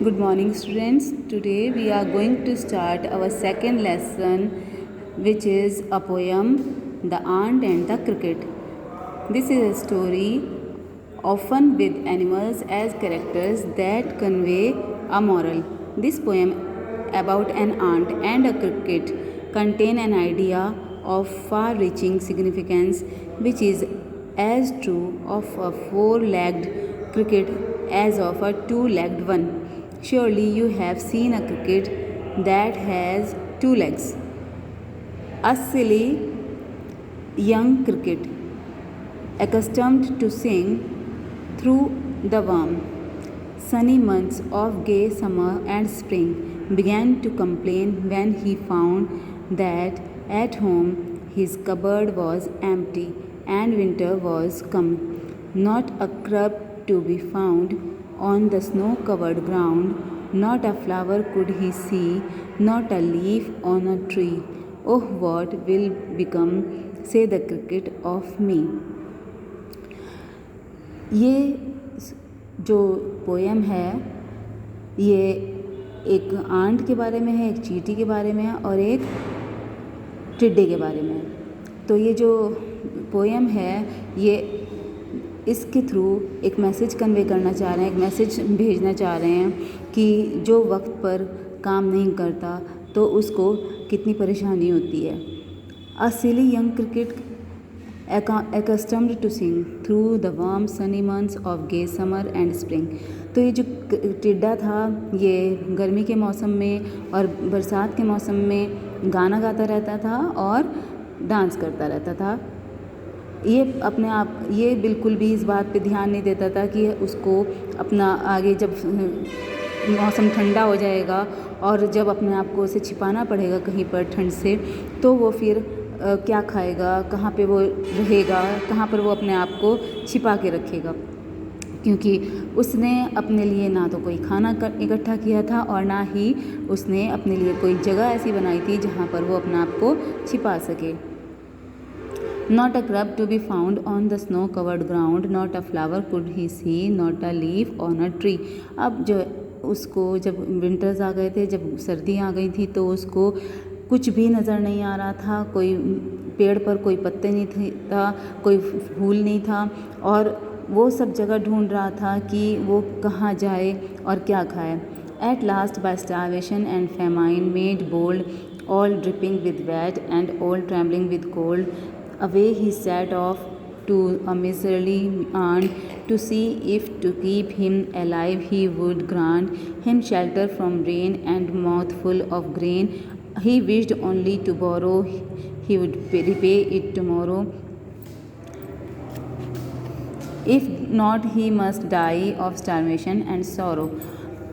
Good morning, students. Today we are going to start our second lesson, which is a poem, The Ant and the Cricket. This is a story, often with animals as characters, that convey a moral. This poem about an ant and a cricket contain an idea of far-reaching significance, which is as true of a four-legged cricket as of a two-legged one. Surely you have seen a cricket that has two legs. A silly young cricket, accustomed to sing through the warm, sunny months of gay summer and spring, began to complain when he found that at home his cupboard was empty and winter was come. Not a crumb to be found on the snow-covered ground, not a flower could he see, not a leaf on a tree. Oh, what will become, say the cricket, of me? ये जो poem है ये एक aunt के बारे में है, एक चींटी के बारे में है और एक टिड्डे के बारे में है। तो ये जो पोएम है ये इसके थ्रू एक मैसेज कन्वे करना चाह रहे हैं, एक मैसेज भेजना चाह रहे हैं कि जो वक्त पर काम नहीं करता तो उसको कितनी परेशानी होती है। A silly young cricket accustomed to sing through the warm sunny months of gay summer and spring। तो ये जो टिड्डा था ये गर्मी के मौसम में और बरसात के मौसम में गाना गाता रहता था और डांस करता रहता था। ये अपने आप ये बिल्कुल भी इस बात पे ध्यान नहीं देता था कि उसको अपना आगे जब मौसम ठंडा हो जाएगा और जब अपने आप को उसे छिपाना पड़ेगा कहीं पर ठंड से तो वो फिर क्या खाएगा, कहाँ पे वो रहेगा, कहाँ पर वो अपने आप को छिपा के रखेगा, क्योंकि उसने अपने लिए ना तो कोई खाना इकट्ठा किया था और ना ही उसने अपने लिए कोई जगह ऐसी बनाई थी जहाँ पर वो अपने आप को छिपा सके। Not a crumb to be found on the snow-covered ground, not a flower could he see, not a leaf on a tree। अब जो उसको जब विंटर्स आ गए थे, जब सर्दियाँ आ गई थी तो उसको कुछ भी नज़र नहीं आ रहा था, कोई पेड़ पर कोई पत्ते नहीं था, कोई फूल नहीं था और वो सब जगह ढूंढ रहा था कि वो कहाँ जाए और क्या खाए। At last by starvation and famine made bold, all dripping with wet and all trembling with cold, away he set off to a miserly ant to see if to keep him alive he would grant him shelter from rain and mouthful of grain. He wished only to borrow, he would repay it tomorrow. If not, he must die of starvation and sorrow।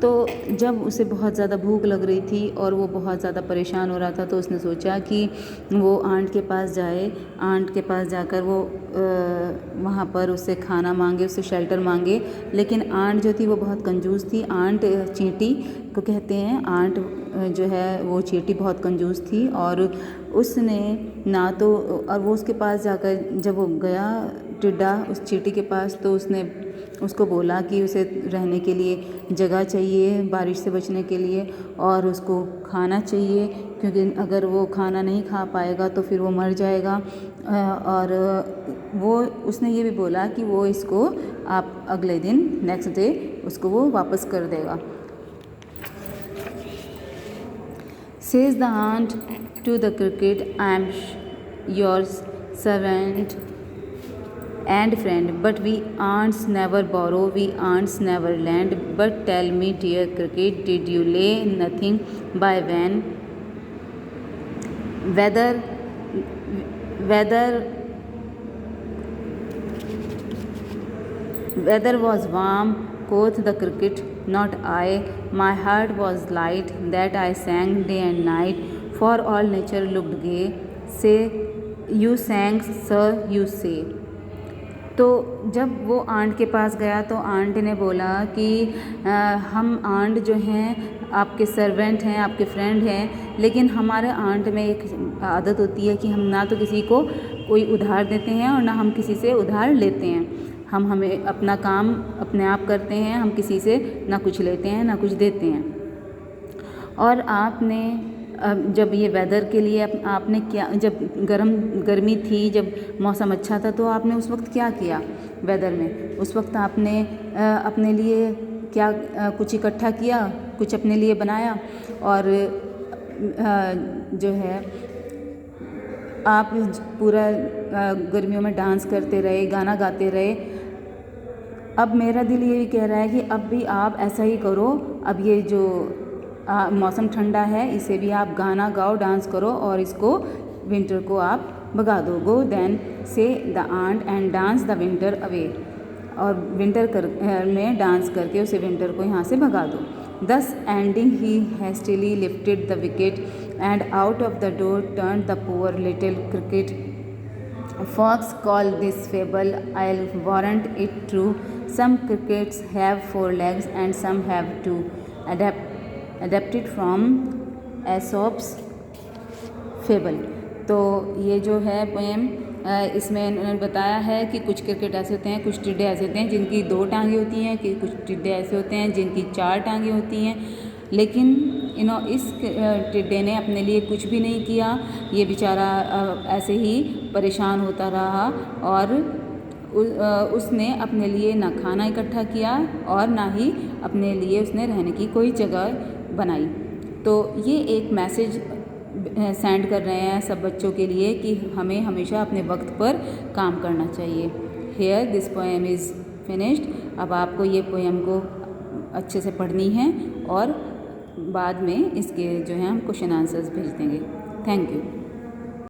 तो जब उसे बहुत ज़्यादा भूख लग रही थी और वो बहुत ज़्यादा परेशान हो रहा था तो उसने सोचा कि वो आंट के पास जाए, आंट के पास जाकर वो वहाँ पर उससे खाना मांगे, उससे शेल्टर मांगे। लेकिन आंट जो थी वो बहुत कंजूस थी। आंट चींटी को कहते हैं, आंट जो है वो चींटी बहुत कंजूस थी और उसने ना तो और वो उसके पास जाकर जब वो गया टिड्डा उस चींटी के पास तो उसने उसको बोला कि उसे रहने के लिए जगह चाहिए, बारिश से बचने के लिए और उसको खाना चाहिए, क्योंकि अगर वो खाना नहीं खा पाएगा तो फिर वो मर जाएगा। और वो उसने ये भी बोला कि वो इसको आप अगले दिन नेक्स्ट डे उसको वो वापस कर देगा। Says the ant to the cricket, I am your servant and friend, but we ants never borrow, we ants never lend. But tell me, dear cricket, did you lay nothing by when? Weather was warm, quoth the cricket, not I. My heart was light, that I sang day and night, for all nature looked gay. Say, you sang, sir, you say। तो जब वो aunt के पास गया तो aunt ने बोला कि हम आंट जो हैं आपके सर्वेंट हैं, आपके फ्रेंड हैं, लेकिन हमारे आंट में एक आदत होती है कि हम ना तो किसी को कोई उधार देते हैं और ना हम किसी से उधार लेते हैं। हमें अपना काम अपने आप करते हैं, हम किसी से ना कुछ लेते हैं ना कुछ देते हैं। और आपने जब ये वेदर के लिए आपने क्या, जब गर्मी थी, जब मौसम अच्छा था, तो आपने उस वक्त क्या किया वेदर में? उस वक्त आपने अपने लिए क्या कुछ इकट्ठा किया, कुछ अपने लिए बनाया, और जो है आप पूरा गर्मियों में डांस करते रहे, गाना गाते रहे। अब मेरा दिल ये कह रहा है कि अब भी आप ऐसा ही करो। अब ये जो मौसम ठंडा है, इसे भी आप गाना गाओ, डांस करो और इसको विंटर को आप भगा दो। Go then say the ant and dance the winter away, और विंटर में डांस करके उसे विंटर को यहाँ से भगा दो। Thus ending, he hastily lifted the wicket and out of the door turned the poor little cricket. Fox called this fable, I'll warrant it true. Some crickets have 4 legs and some have 2. Adapted from Aesop's fable. तो ये जो है poem, इसमें उन्होंने बताया है कि कुछ क्रिकेट ऐसे होते हैं, कुछ टिड्डे ऐसे होते हैं जिनकी 2 टांगें होती हैं, कि कुछ टिड्डे ऐसे होते हैं जिनकी 4 टांगें होती हैं। लेकिन इस टिड्डे ने अपने लिए कुछ भी नहीं किया। ये बेचारा ऐसे ही परेशान होता रहा और उसने अपने लिए ना खाना इकट्ठा किया और ना ही अपने लिए उसने रहने की कोई जगह बनाई। तो ये एक मैसेज सेंड कर रहे हैं सब बच्चों के लिए कि हमें हमेशा अपने वक्त पर काम करना चाहिए। Here this poem is finished. अब आपको ये पोएम को अच्छे से पढ़नी है और बाद में इसके जो है हम क्वेश्चन आंसर्स भेज देंगे। Thank you.